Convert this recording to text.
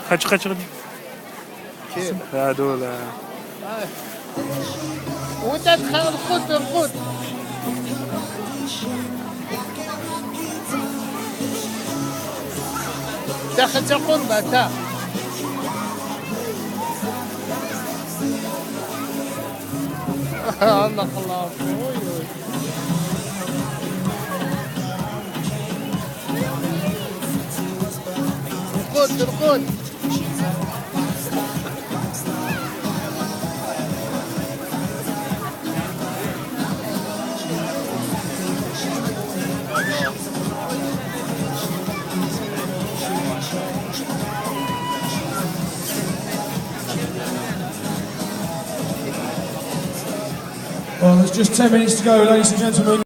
خش كيف؟ هذول وانت تخيل القط داخل قربة تا الله خلاص رقود Well, there's just 10 minutes to go, ladies and gentlemen.